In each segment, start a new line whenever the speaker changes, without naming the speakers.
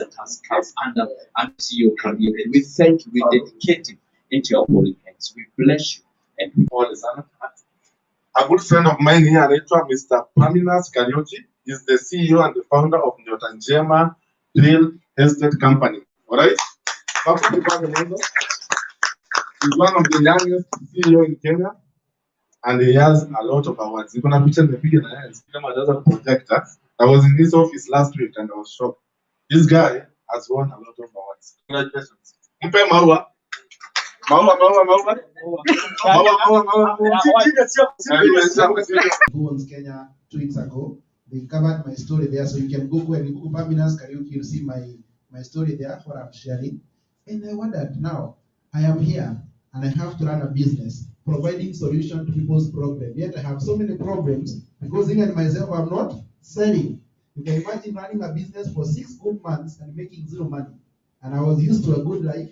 that has come and see your career. And we thank you, we dedicate it into your holy hands. We bless you and we
Pole sana. A good friend of mine here anaitwa Mr. Paminas Kariuki is the CEO and the founder of Nyota Njema Real Estate Company. Alright? He's one of the youngest CEO in Kenya and he has a lot of awards. You're gonna picture the video na yeye kama anaweza projector. I was in his office last week and I was shocked. This guy has won a lot of awards. Congratulations. Mpe maua. Maua.
Who owns Kenya 2 weeks ago. They covered my story there, so you can Google and Google Paminas Kariuki, you'll see my story there, what I'm sharing. And I wondered, now I am here and I have to run a business, providing solution to people's problems. Yet I have so many problems because even myself, I'm not selling. You can imagine running a business for 6 good months and making zero money. And I was used to a good life.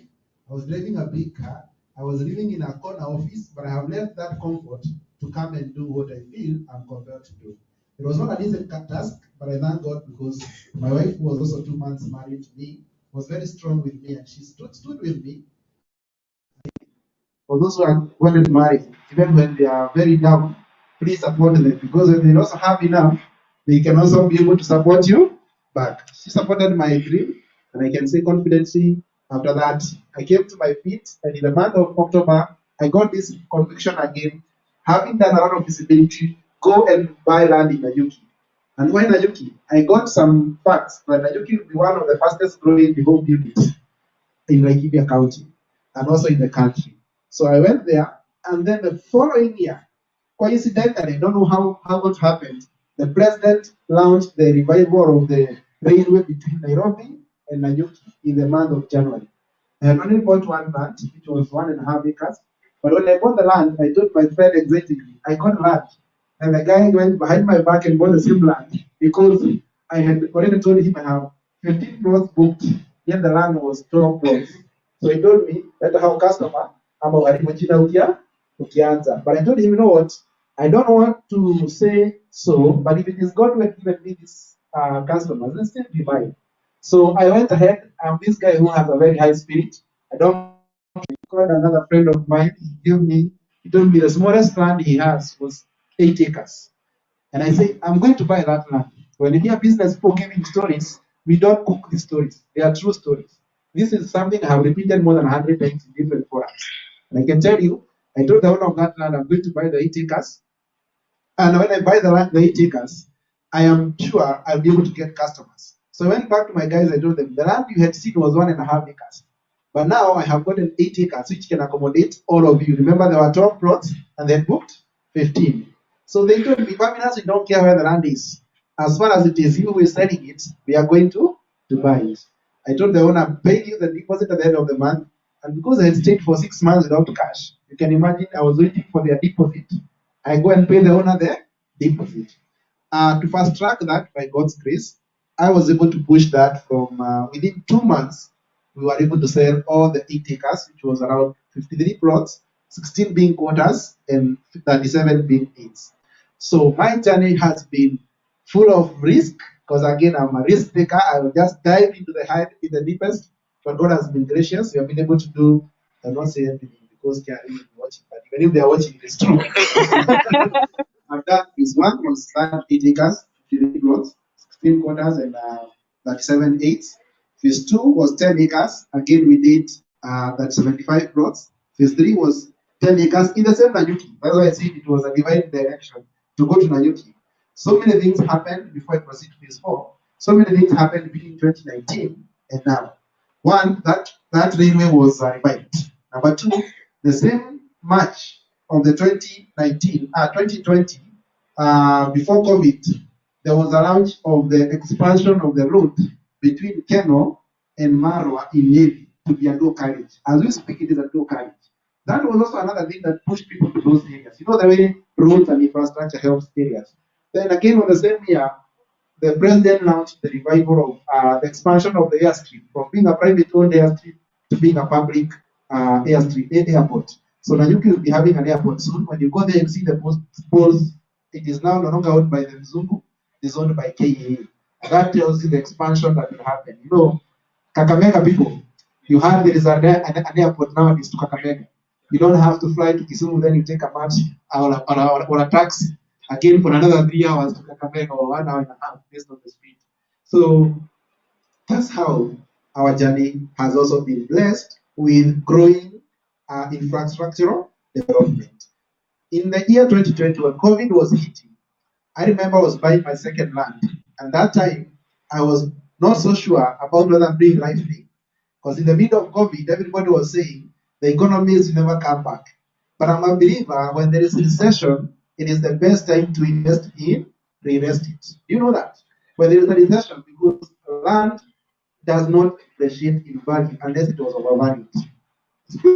I was driving a big car. I was living in a corner office, but I have left that comfort to come and do what I feel I'm compelled to do. It was not an easy task, but I thank God because my wife, who was also 2 months married to me, was very strong with me and she stood with me. For those who are well married, even when they are very down, please support them because when they also have enough, they can also be able to support you back. She supported my dream, and I can say confidently after that, I came to my feet, and in the month of October, I got this conviction again, having done a lot of visibility, go and buy land in Nanyuki. And why Nanyuki? I got some facts that Nanyuki will be one of the fastest growing home units in Laikipia County and also in the country. So I went there, and then the following year, coincidentally, I don't know how it happened, the president launched the revival of the railway between Nairobi and Nanyuki in the month of January. I had only bought one land, which was 1.5 acres. But when I bought the land, I told my friend executively, I got land. And the guy went behind my back and bought the same land because I had already told him I have 15 plots booked, yet the land was 12 plots. So he told me that how customer, I'm ukianza. But I told him, you know what? I don't want to say so, but if it is God who had given me this customers, then still be mine. So I went ahead. I'm this guy who has a very high spirit. I don't call another friend of mine. He told me the smallest land he has was 8 acres. And I say, I'm going to buy that land. When you hear business people giving stories, we don't cook these stories. They are true stories. This is something I have repeated more than 100 times in different forums. And I can tell you, I told the owner of that land, I'm going to buy the 8 acres. And when I buy the land, the 8 acres, I am sure I'll be able to get customers. So I went back to my guys, I told them, the land you had seen was 1.5 acres. But now I have gotten 8 acres, which can accommodate all of you. Remember, there were 12 plots, and then booked 15. So they told me, Paminas, we don't care where the land is. As far as it is you who is selling it, we are going to buy it. I told the owner, I'm paying you the deposit at the end of the month. And because I had stayed for 6 months without cash, you can imagine I was waiting for their deposit. I go and pay the owner their deposit. To fast track that, by God's grace, I was able to push that from within 2 months. We were able to sell all the 8 acres, which was around 53 plots, 16 being quarters, and 37 being eights. So my journey has been full of risk, because again, I'm a risk taker. I will just dive into the deepest, but God has been gracious. We have been able to do, I not say everything because they are really watching, but even if they are watching, it is true. I've done phase 1 was 8 acres, 53 plots, 16 quarters, and 37 eighths. Phase 2 was 10 acres. Again, we did that 75 plots. Phase 3 was 10 acres in the same Nanyuki. That's why I said it was a divine direction to go to Nanyuki. So many things happened before I proceed to phase 4. So many things happened between 2019 and now. One, that railway was revived. Number 2, the same March of the 2020, before COVID, there was a launch of the expansion of the road between Keno and Marwa in Navy to be a dual carriage. As we speak, it is a dual carriage. That was also another thing that pushed people to those areas. You know the way roads and infrastructure helps areas. Then again, on the same year, the president launched the revival of the expansion of the airstrip from being a private-owned airstrip to being a public airport. So Nanyuki will be having an airport soon. When you go there, you see the poles. It is now no longer owned by the Mzungu. It is owned by KAA. That tells you the expansion that will happen. You know, Kakamega people, you heard there is an airport nowadays to Kakamega. You don't have to fly to Kisumu, then you take a bus or a taxi again for another 3 hours to Kakamega or 1 hour and a half based on the speed. So that's how our journey has also been blessed with growing infrastructural development. In the year 2020, when COVID was hitting, I remember I was buying my second land, and that time I was not so sure about whether I'm doing right thing. Because in the middle of COVID, everybody was saying the economy will never come back. But I'm a believer when there is recession, it is the best time to invest in real estate. Do you know that? When there is a recession, because land does not appreciate in value unless it was overvalued.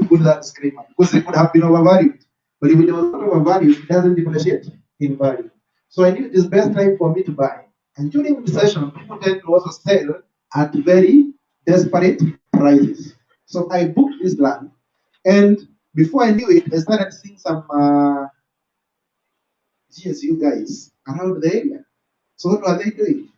Put that disclaimer because it could have been overvalued. But if it was not overvalued, it doesn't depreciate in value. So I knew it is best time for me to buy. And during recession, people tend to also sell at very desperate prices. So I booked this land, and before I knew it, I started seeing some GSU guys around the area. So what were they doing?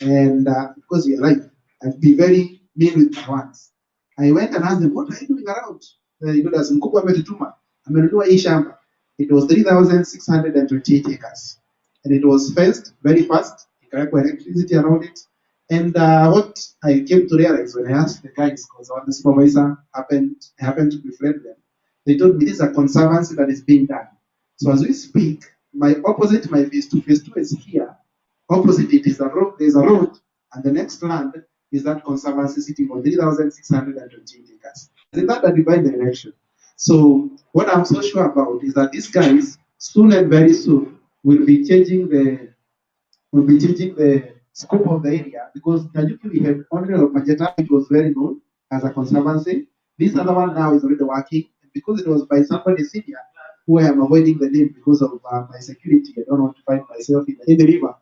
And because you're right, I'd be very mean with my words. I went and asked them, what are you doing around? You know, there's mkubwa ametutuma. Amenunua hii shamba. It was 3,628 acres. And it was fenced very fast. Ikawekwa electricity around it. And what I came to realize when I asked the guys, because the supervisor I happened to befriend them, they told me this is a conservancy that is being done. So as we speak, my phase two is here. Opposite it is a road, there's a road, and the next land is that conservancy sitting on 3,628 acres. Is that a divine direction? So what I'm so sure about is that these guys soon and very soon will be changing the scope of the area, because Nanyuki we had only of Majeta, which was very known as a conservancy. This other one now is already working, because it was by somebody senior who I am avoiding the name because of my security. I don't want to find myself in the river.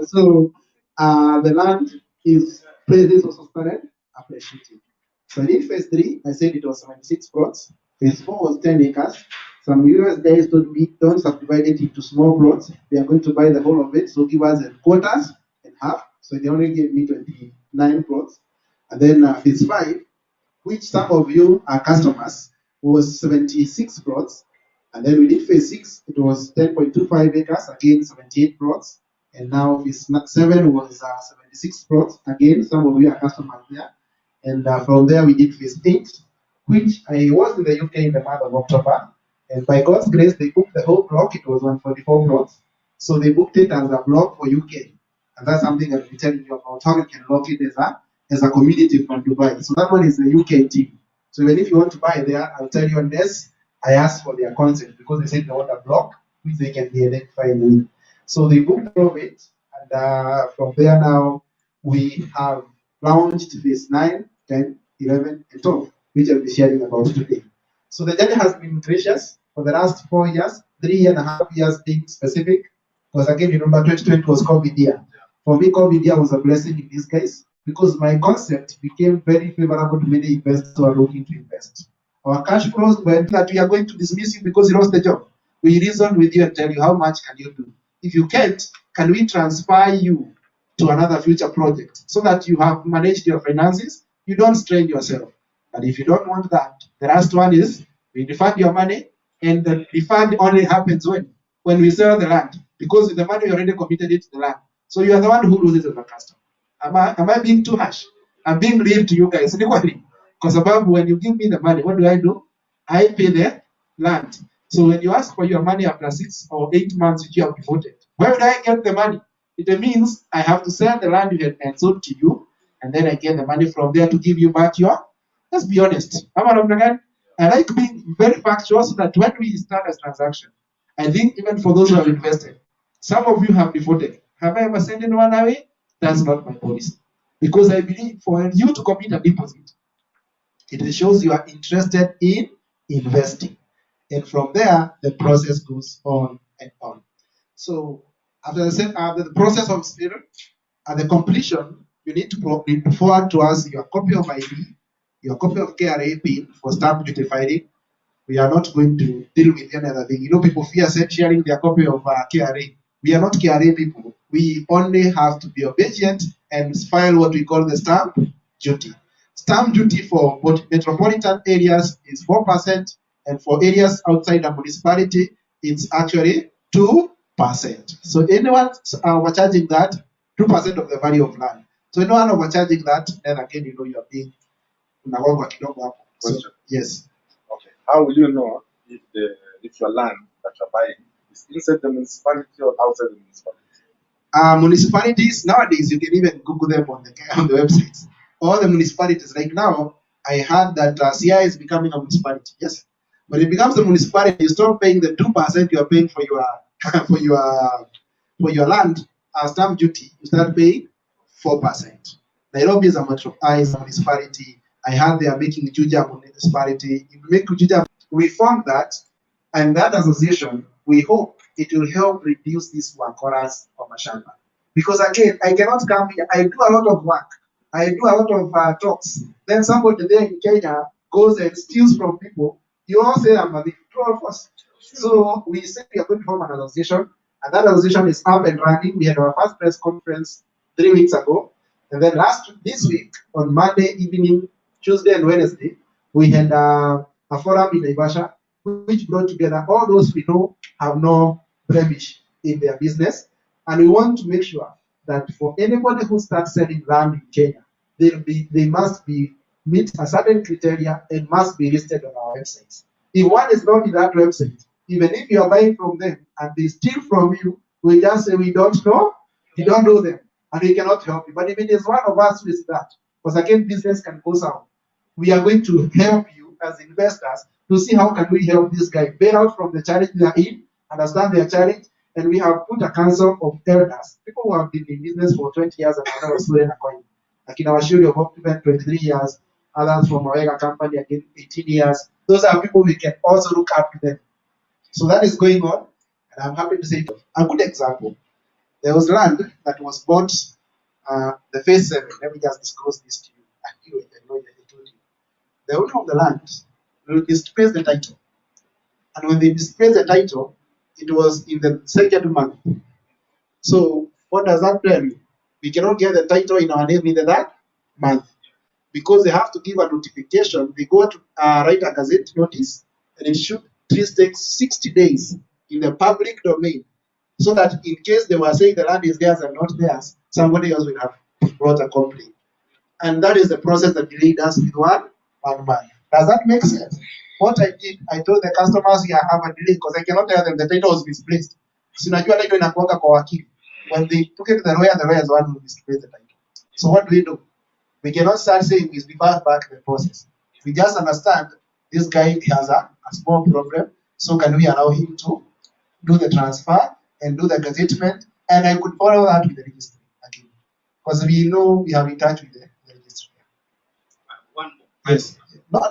So the land is also started appreciating. So in phase 3, I said it was 76 plots. Phase 4 was 10 acres. Some US guys told me don't subdivide it into small plots. They are going to buy the whole of it, so give us a quarters and half. So they only gave me 29 plots. And then phase 5, which some of you are customers, was 76 plots. And then we did phase 6, it was 10.25 acres, again 78 plots. And now phase 7 was 76 plots, again some of you are customers there. And from there we did phase 8, which I was in the UK in the month of October. And by God's grace, they booked the whole block. It was 144 plots. So they booked it as a block for UK. And that's something I'll be telling you about, how you can lock it as a community from Dubai. So that one is the UK team. So even if you want to buy there, I'll tell you on this, I asked for their consent because they said they want a block which they can be identified with. So they booked all of it. And from there now, we have launched phase 9, 10, 11, and 12, which I'll be sharing about today. So the journey has been gracious for the last 4 years, 3.5 years being specific, because again, remember 2020 was COVID year. For me, COVID year was a blessing in this case, because my concept became very favorable to many investors who are looking to invest. Our cash flows were that we are going to dismiss you because you lost the job. We reason with you and tell you how much can you do. If you can't, can we transfer you to another future project so that you have managed your finances, you don't strain yourself. But if you don't want that, the last one is we refund your money, and the refund only happens when we sell the land, because with the money you already committed it to the land. So you are the one who loses as a customer. Am I being too harsh? I'm being real to you guys. Because above, when you give me the money, what do? I pay the land. So when you ask for your money after 6 or 8 months which you have devoted, where would I get the money? It means I have to sell the land you had sold to you, and then I get the money from there to give you back your. Let's be honest. I like being very factual so that when we start a transaction, I think even for those who have invested, some of you have defaulted. Have I ever sent anyone away? That's not my policy. Because I believe for you to commit a deposit, it shows you are interested in investing. And from there, the process goes on and on. So after the process of spirit, at the completion, you need to forward to us your copy of ID, your copy of KRA PIN for stamp duty filing. We are not going to deal with any other thing. You know, people fear sharing their copy of KRA. We are not KRA people. We only have to be obedient and file what we call the stamp duty. Stamp duty for both metropolitan areas is 4%, and for areas outside the municipality, it's actually 2%. So anyone overcharging that, 2% of the value of land. So anyone overcharging that, then again, you are being unagongwa kidogo hapo. So, yes.
Okay. How will you know if your land that you're buying is inside the municipality or outside the municipality?
Municipalities nowadays, you can even Google them on the websites. All the municipalities right now, I heard that CI is becoming a municipality. Yes, when it becomes a municipality, you stop paying the 2% you are paying for your for your land as stamp duty. You start paying 4%. Nairobi is a municipality. I heard they are making Juja a municipality. If we make Juja, we found that, and that association, we hope it will help reduce these wakoras of Mashamba. Because again, I cannot come here. I do a lot of work. I do a lot of talks. Then somebody there in Kenya goes and steals from people. You all say I'm a thief. True or false? So we said we are going to form an association, and that association is up and running. We had our first press conference 3 weeks ago, and then this week on Monday evening, Tuesday and Wednesday, we had a forum in Naivasha, which brought together all those we know have no blemish in their business, and we want to make sure that for anybody who starts selling land in Kenya, they must meet a certain criteria and must be listed on our websites. If one is not in that website, even if you are buying from them and they steal from you, we just say we don't know them, and we cannot help you. But if it is one of us who is that, because again, business can go south, we are going to help you as investors to see how can we help this guy bail out from the challenge they are in, understand their challenge, and we have put a council of elders, people who have been in business for 20 years and have never stolen a coin. Like in our Shuri of Occupant, 23 years, others from our company again 18 years. Those are people we can also look up to them. So that is going on, and I'm happy to say a good example. There was land that was bought, the phase 7. Let me just disclose this to you. I know I told you. The owner of the land will displace the title. And when they displace the title, it was in the second month. So what does that tell you? We cannot get the title in our name in that month, because they have to give a notification. They go to write a gazette notice, and it should take 60 days in the public domain, so that in case they were saying the land is theirs and not theirs, somebody else will have brought a complaint. And that is the process that delayed us with one month. Does that make sense? What I did, I told the customers here I have a delay because I cannot tell them the title was misplaced. So unajua title inakuanga kwa wakili. When they took it to the lawyer is the one who misplaced the title. So what do? We cannot start saying we reverse back the process. We just understand this guy has a small problem. So can we allow him to do the transfer and do the gazettement? And I could follow that with the registry again, because we know we have in touch with the registry.
One more.
Yes.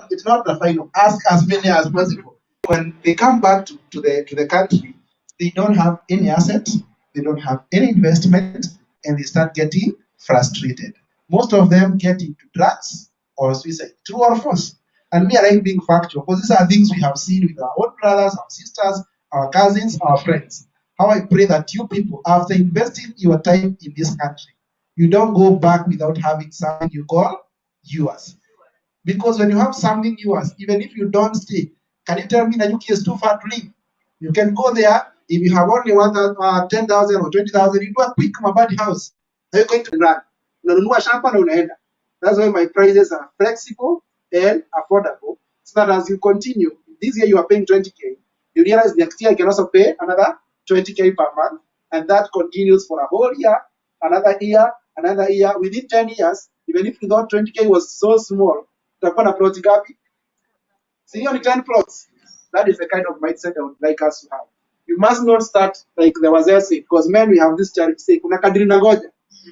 It's not the final. Ask as many as possible. When they come back to the country, they don't have any assets, they don't have any investment, and they start getting frustrated. Most of them get into drugs or suicide. True or false? And me, I like being factual, because these are things we have seen with our own brothers, our sisters, our cousins, our friends. How I pray that you people, after investing your time in this country, you don't go back without having something you call yours. Because when you have something yours, even if you don't stay, can you tell me that UK is too far to live? You can go there. If you have only 10,000 or 20,000, you do a quick Mabadi house. Are you going to run? Unanunua shamba na unaenda. That's why my prices are flexible and affordable. So that as you continue, this year you are paying 20K. You realize next year you can also pay another 20K per month. And that continues for a whole year, another year, another year. Within 10 years, even if you thought 20K was so small, utakuwa na plot gapi? See, only 10 plots. That is the kind of mindset I would like us to have. You must not start like the wazee say, because men we have this charity say, kuna kadiri na ngoja.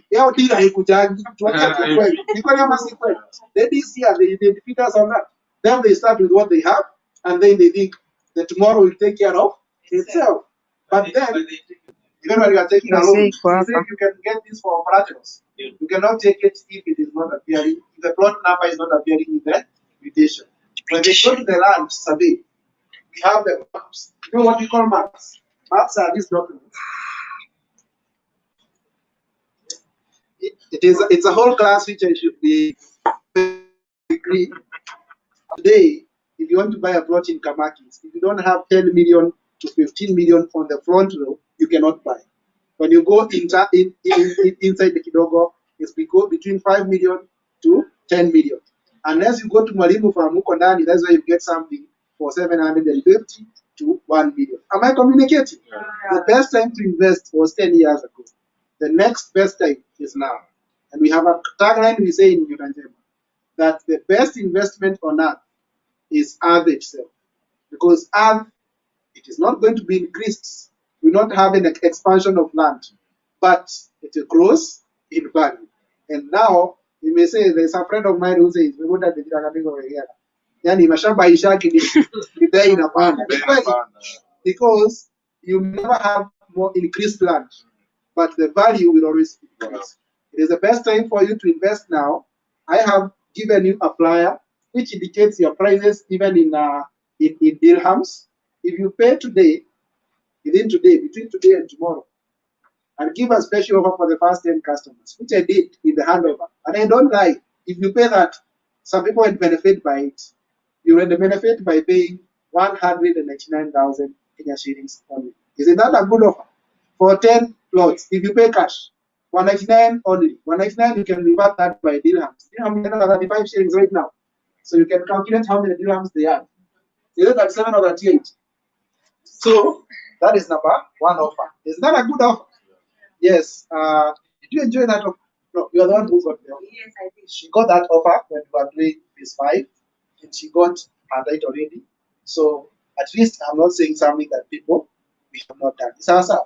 Yao dira haikujangi. Tuwache kweli. Ni kweli ama si kweli? This year they defeat us on that. Then they start with what they have, and then they think that tomorrow will take care of itself. But then, even when you are taking a loan, you say you can get this for operations. You cannot take it if it is not appearing, if the plot number is not appearing in the invitation. When they go to the land survey, we have the maps. You know what we call maps? Maps are these documents. it's a whole class which I should be agree. Today, if you want to buy a plot in Kamakis, if you don't have 10 million to 15 million on the front row, you cannot buy. When you go inside the Kidogo, it's between 5 million to 10 million. Unless you go to Mwalimu from Mukondani, that's where you get something for 750 to 1 million. Am I communicating? Yeah. The best time to invest was 10 years ago. The next best time is now. And we have a tagline we say in Nyota that the best investment on earth is earth itself. Because earth, it is not going to be increased. We not have an expansion of land, but it grows in value. And now, you may say, there's a friend of mine who says, we would have the over here. Yani mashamba ishaki ni bei inapanda. Because you never have more increased land, but the value will always increase. It is the best time for you to invest now. I have given you a flyer which indicates your prices even in dirhams. If you pay today, between today and tomorrow, and give a special offer for the first 10 customers, which I did in the handover. And I don't lie. If you pay that, some people will benefit by it. You will benefit by paying 199,000 Kenya shillings only. Isn't that a good offer? For 10 plots, if you pay cash, 199 only. 199, you can revert that by dirhams. Dirham is 35 shillings right now. So you can calculate how many dirhams they are. Is it 37 or 38? So that is number one offer. Is that a good offer? Yes. Did you enjoy that offer? No, you are the one who got the offer. Yes, I did. She got that offer when we were doing phase 5, and she got her right already. So at least I'm not saying something that people we have not done. It's answer.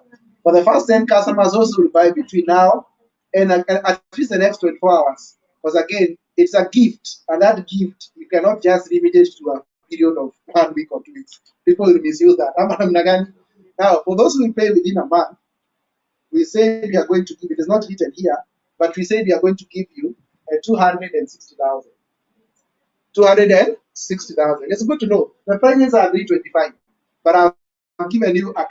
For the first 10 customers also will buy between now and at least the next 24 hours. Because again, it's a gift, and that gift you cannot just limit it to a period of 1 week or 2 weeks. People will misuse that. Now, for those who pay within a month, we say we are going to give, it is not written here, but we say we are going to give you 260,000. 260,000. It's good to know. The prices are 325, but I'm giving you an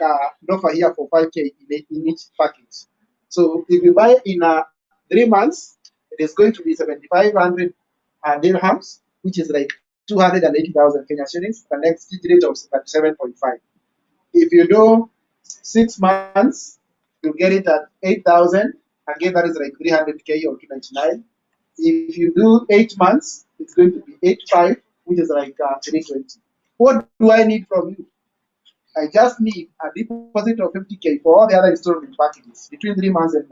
offer here for 5K in each package. So if you buy in 3 months, it is going to be 7,500 dirhams, which is like 280,000 Kenya shillings, the next rate of 37.5. If you do 6 months, you get it at 8,000. Again, that is like 300K or 299. If you do 8 months, it's going to be 85, which is like 320. What do I need from you? I just need a deposit of 50K for all the other installment packages between 3 months and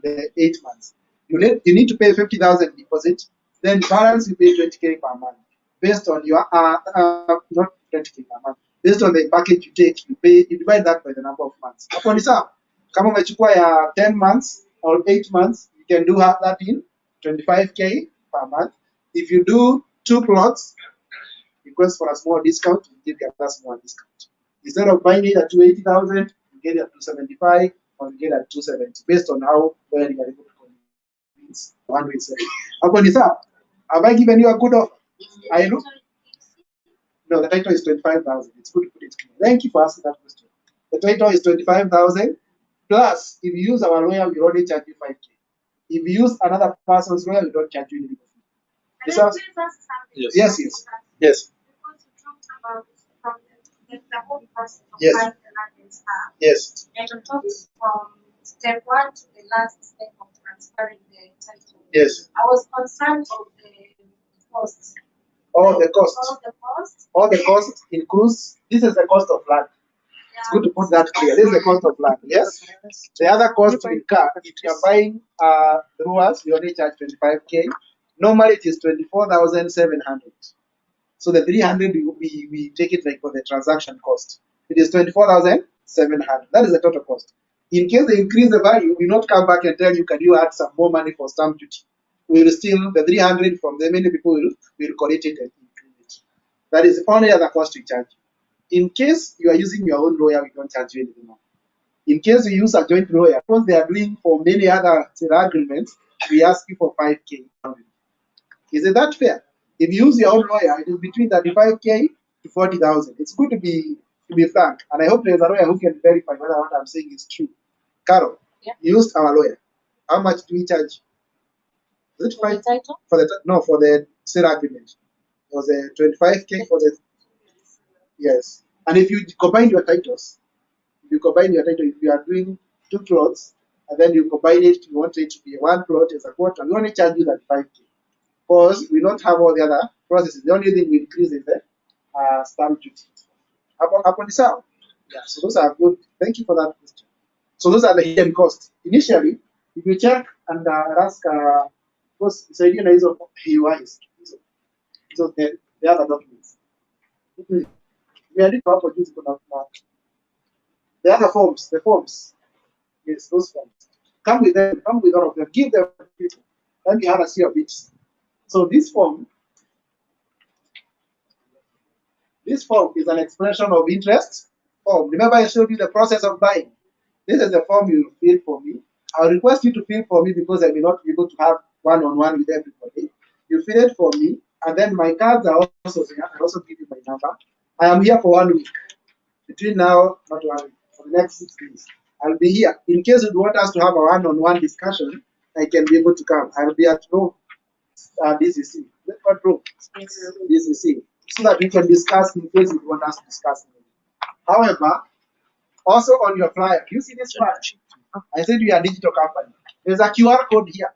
the 8 months. You need to pay 50,000 deposit, then balance you pay 20K per month based on your not 20K per month. Based on the package you take, you divide that by the number of months. Hapo ni sawa. Kama umechukua ya 10 months or 8 months, you can do that in 25K per month. If you do 2 plots, request for a small discount, we give you a small discount. Instead of buying it at 280,000, you get it at 275 or you get it at 270, based on how well you are able to convince one way selling. Hapo ni sawa. Have I given you a good offer? I know. No, the title is 25,000. It's good to put it clear. Thank you for asking that question. The title is 25,000. Plus, if you use our lawyer, we only charge you 5K. If you use another person's lawyer, we don't charge you anything.
Yes.
Yes. Yes. Yes.
Because you talked about from the whole process of
Yes.
buying the land and stuff.
Yes.
And you talked from step 1 to the last step of transferring the title.
Yes.
I was concerned of the costs.
All the cost.
All the
cost includes, this is the cost of land. It's good to put that clear. This is the cost of land. Yes. The other cost will incur if you are buying through us, we only charge 25K. Normally it is 24,700. So the 300 we take it like for the transaction cost. It is 24,700. That is the total cost. In case they increase the value, we will not come back and tell you, can you add some more money for stamp duty? We will still, the 300 from the many people will collect it and include it. That is the only other cost we charge. In case you are using your own lawyer, we don't charge you anything more. In case you use a joint lawyer, because they are doing for many other agreements, we ask you for 5K. Is it that fair? If you use your own lawyer, it is between 35K to 40,000. It's good to be frank, and I hope there is a lawyer who can verify whether what I'm saying is true. Carol, you used our lawyer. How much do we charge? Is it 5 for the no for the sale agreement? It was a 25K for the yes. And if you combine your titles, if you are doing 2 plots and then you combine it, you want it to be 1 plot as a quarter, we only charge you that 5K. Because we don't have all the other processes. The only thing we increase is the stamp duty. Upon the sale. Yeah, so those are good. Thank you for that question. So those are the hidden costs. Initially, if you check and ask, because Saidina is of HUIs, so the other documents. We are to produce the other forms, yes, those forms. Come with them, come with all of them, give them to people. Let me have a see of it. So this form is an expression of interest form. Remember, I showed you the process of buying. This is the form you fill for me. I'll request you to fill for me because I may not be able to have one-on-one with everybody. You fill it for me, and then my cards are also there. I also give you my number. I am here for 1 week. Between now, not 1 week, for the next 6 days. I'll be here. In case you want us to have a one-on-one discussion, I can be able to come. I'll be at Rome, DCC. What Rome? DCC. So that we can discuss in case you want us to discuss. However, also on your flyer, you see this flyer? I said we are a digital company. There's a QR code here.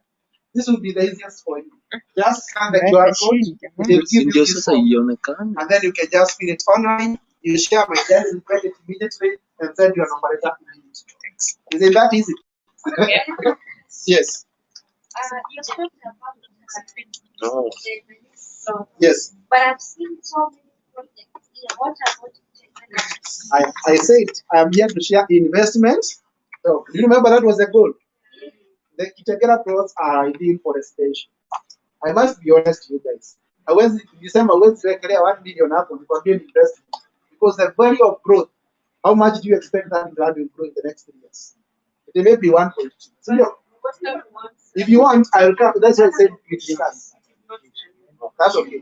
This will be the easiest for you. Just scan the QR code, it will give you this form, and then you can just fill it online. You share my address and get it immediately and send your number immediately. Thanks. Is it that easy? Yes.
You spoke about
No.
so,
Yes.
but I've seen so many projects here. What about technology?
I said I'm here to share investments. So you remember that was the goal. The Kitagera plots are ideal for residential. I must be honest with you guys. I was in December, I was like 1 million up on the investment because the value of growth. How much do you expect that value to grow in the next 3 years? It may be 1.2. So if you want, I will come. That's why I said we discuss. That's okay. I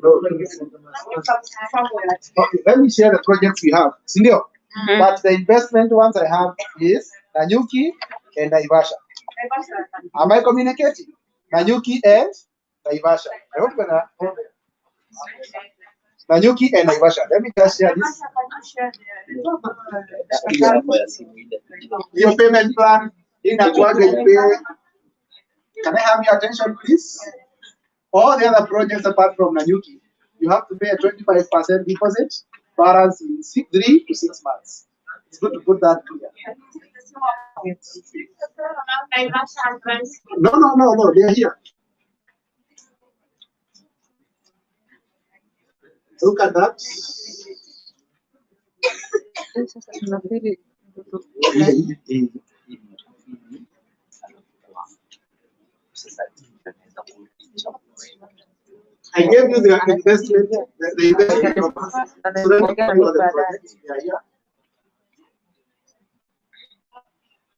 know. Okay, let me share the projects we have. Senior. But the investment ones I have is Nanyuki and Naivasha. Am I communicating? Nanyuki and Naivasha. I hope you're gonna hold it. Nanyuki and Naivasha. Let me just share this. Your payment plan in a pay. Can I have your attention, please? All the other projects apart from Nanyuki, you have to pay a 25% deposit, balance in 3 to 6 months. It's good to put that clear. No, they are here. Look at that. I gave you the investment, the investment numbers. So let me tell you what the projects they are here.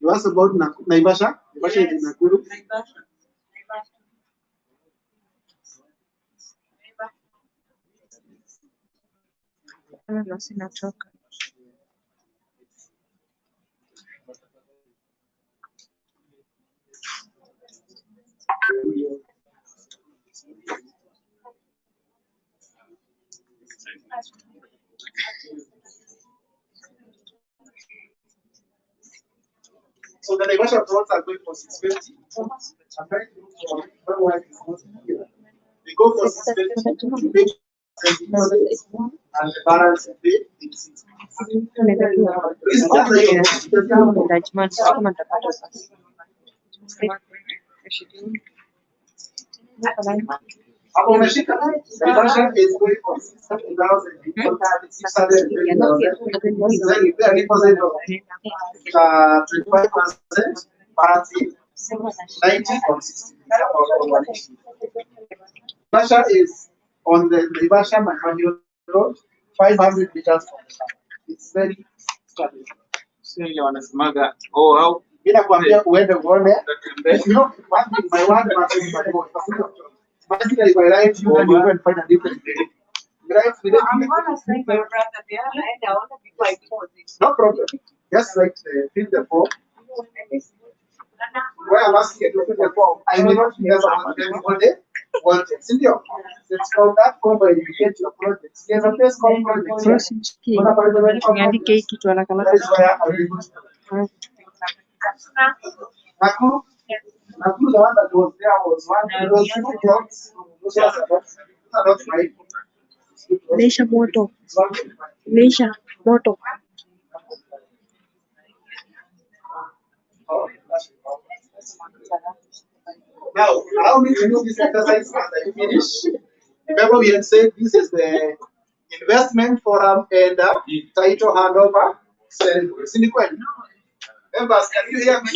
You asked about Naivasha. Naivasha is in Nakuru. So the Naivasha plots are going for 650. I'm trying to look for why it's not here. They go for 650 to make and the balance of it is 6. Naivasha is going for 600,000. 600,000. Then you pay a deposit of 25%, balance 90 or 60. Naivasha is on the Naivasha Manual Road, 500 meters from the town. It's very strategic.
Oh, how?
Inakwambia uende uone. You know, one thing, my word must be my voice. Basically, if I write you, then you go and find a different day. Right?
I'm gonna send my brother there and I want to be like
No problem. Just like fill the form. Why I'm asking you to fill the form, I may not remember what everybody wanted. Sindio? Let's call that form where you get your projects. There's a place called projects.
Usinishikie.
Kuna pale pale kwa
Niandike hii kitu haraka
That
haraka.
is where I will go. Nakuru, Nakuru, the one that was there was one. There was two blocks. Those are not right.
Leisha moto. Leisha moto.
Now, allow me to do this exercise as I finish. Remember, we had said this is the investment forum and title handover ceremony. Sinikweli? Members, can you hear me?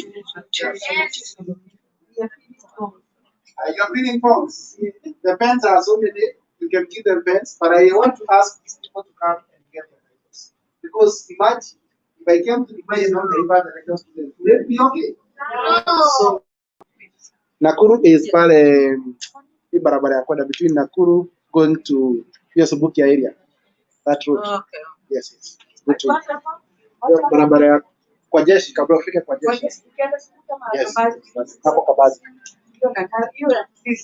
You're filling forms. The pens are so many, you can give them pens, but I want to ask these people to come and get the titles. Because imagine, if I came to the place and deliver the titles to them, would it be okay? So, Nakuru is pale hii barabara ya kwenda between Nakuru going to hiyo Subukia area. That road. Okay. Yes, yes. Good road. Hiyo barabara ya kwa jeshi kabla ufike kwa jeshi. Yes. Hapo Kabazi.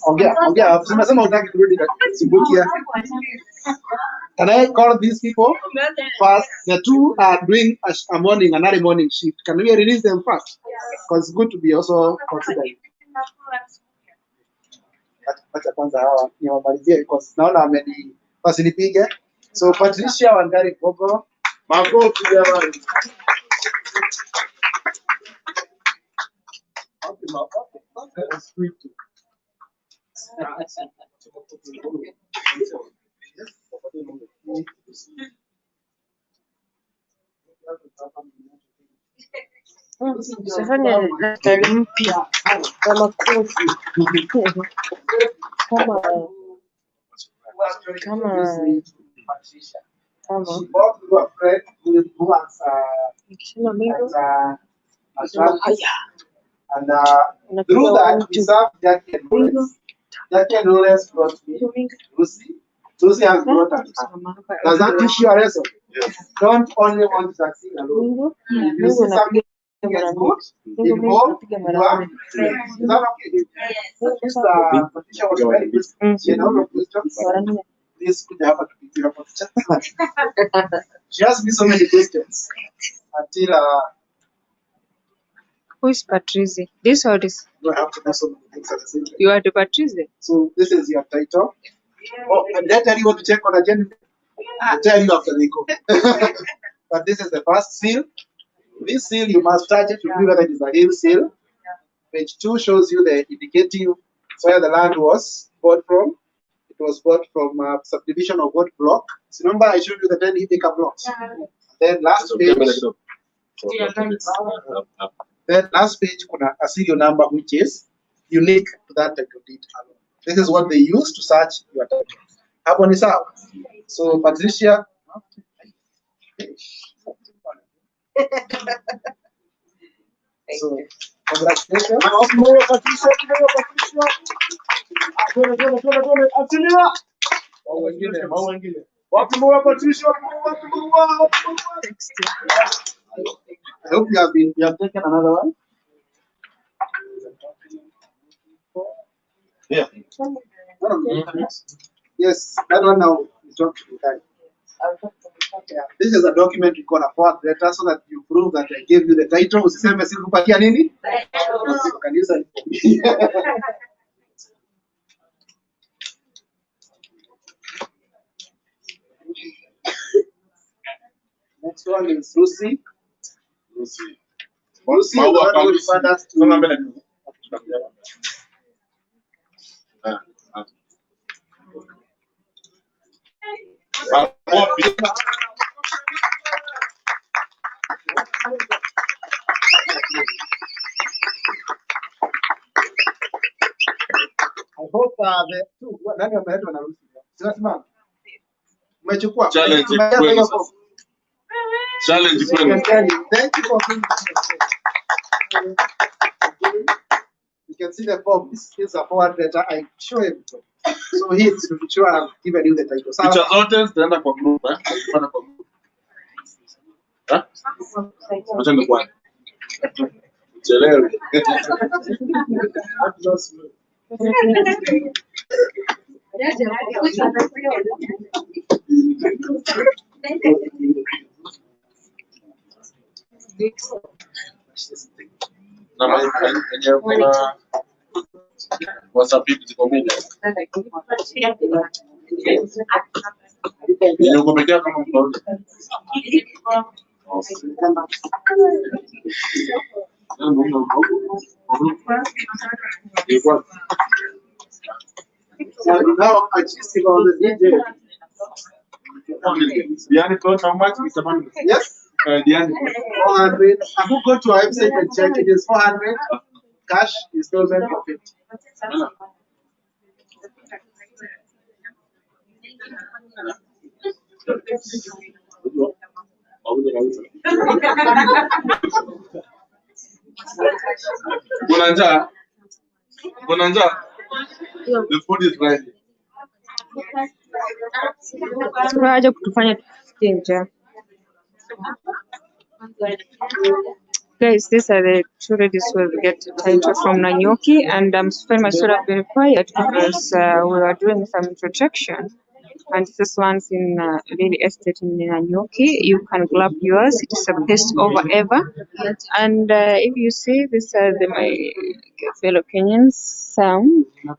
Ongea, unasema unataka kurudi Subukia. Can I call these people first? The two are doing a morning, another morning shift. Can we release them first? Because it's good to be also considered. Acha kwanza hawa niwamalizie because naona wasinipige. So Patricia Wangari Gogo, makofi jamani.
Sifanye daftari mpya ya makofi. Kama
She bought to a friend who has
nikisema mingo
and through that we served Jackie and Lawrence. Jackie and Lawrence brought me Lucy. Lucy has brought us. Does that teach you a lesson? Yes. Don't only want to succeed alone. You see something gets good, involved, you are friends. Is that okay? This Patricia was very good. She had a lot of questions. Please could have a picture of her. She asked me so many questions until
who is Patrice? This or this?
I have to do so many things at the same time.
You are the Patrice?
So this is your title. Oh, and then tell you what to check on agenda. I'll tell you after they go. But this is the first seal. This seal you must touch it to see whether it is a real seal. Page 2 shows you the indicative where the land was bought from. It was bought from a subdivision of what block? So remember I showed you the 10 acre blocks. Then last page. Then last page kuna a serial number which is unique to that title deed. This is what they use to search your title. Hapo ni sawa. So Patricia. So congratulations. I hope you have taken another one.
Yeah.
Yes, that one now is talk to the guy. Yeah. This is a document you gonna forward letter so that you prove that I gave you the title. Usiseme sikupatia nini? You can use it for me. Next one is Lucy.
Lucy.
Lucy, the one who referred us to. I hope the two nani ameletwa na Lucy. Sasa umechukua.
Challenge
Umechukua.
kwenu. Challenge kwenu.
Thank you for being here. You can see the form. This is a forward letter. I show him. So he is to be sure I've given you the title.
Picha zote zitaenda kwa group Zitaenda kwa group. Wacha nikuone. Chelewe. Na mwenye kuna WhatsApp ziko mingi. Yenye uko pekee kama mkono.
Now, artistic on the DJ.
Diane, told how much Mr. Man?
Yes,
Diane.
400. I could go to our website and check. It is 400. Cash installment of 50.
Bonanja. Bonanja. The food is ready.
Waje kutufanya tusikie njaa. Guys, these are the two ladies who will get the title from Nanyoki, and very much should have been quiet because we were doing some introduction. And this one's in real estate in Nanyoki. You can grab yours. It is the best over ever. And if you see, these are my fellow Kenyans.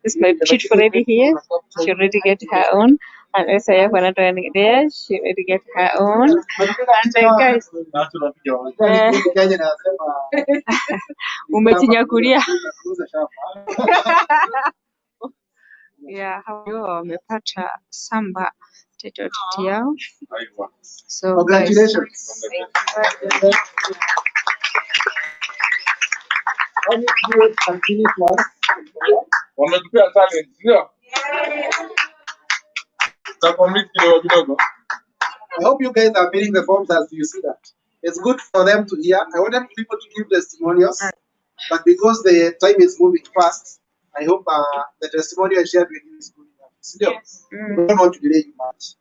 This my beautiful lady here. She already get her own. And as I have another one there, she already get her own. And guys, umetinyakulia. Yeah, hao wamepata samba title yao. So
Congratulations.
Wametupia talent, ndio? Takomit kidogo.
I hope you guys are filling the forms as you see that. It's good for them to hear. I wanted people to give testimonials, but because the time is moving fast, I hope the testimony I shared with you is good enough. Still, we don't want to delay you much.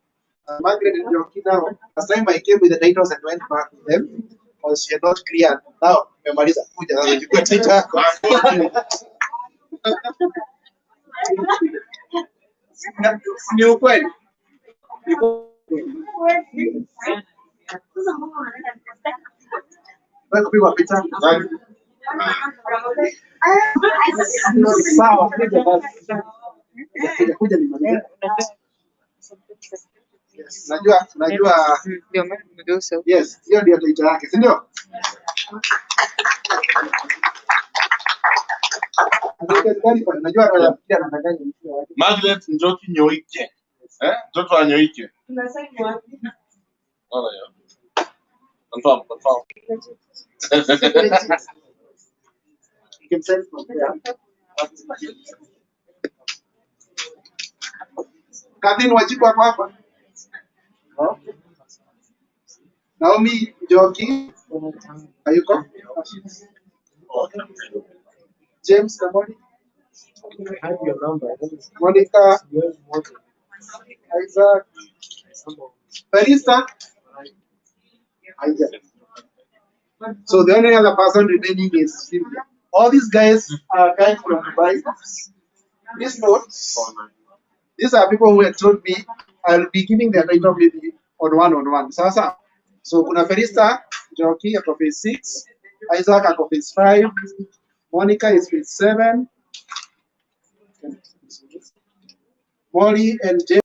Margaret and Joaquin now, last time I came with the titles and went back with them because she had not cleared. Now, memorize kuja sasa chukua title yako. Ni ukweli. Wewe kupigwa picha. Sawa, kuja basi. Kuja ni mali. Yes, najua.
ndio mmegeuza.
Yes, hiyo ndio title yake, si ndio? Najua pia anadanganya mtu wake.
Margaret Njoki Nyoike. Mtoto wa Nyoike. Oh, yeah. Confirm.
You can send from there. Kadhin Wajibu wako hapa. Naomi Njoki. Hayuko? James Kamoni. I have your number. Monica. Isaac. Felista. Isaac. So the only other person remaining is Sylvia. All these guys are guys from Dubai. These notes, these are people who had told me I'll be giving their title maybe on one. So kuna Felista Joki at phase 6, Isaac at phase 5, Monica is phase 7, Molly and James.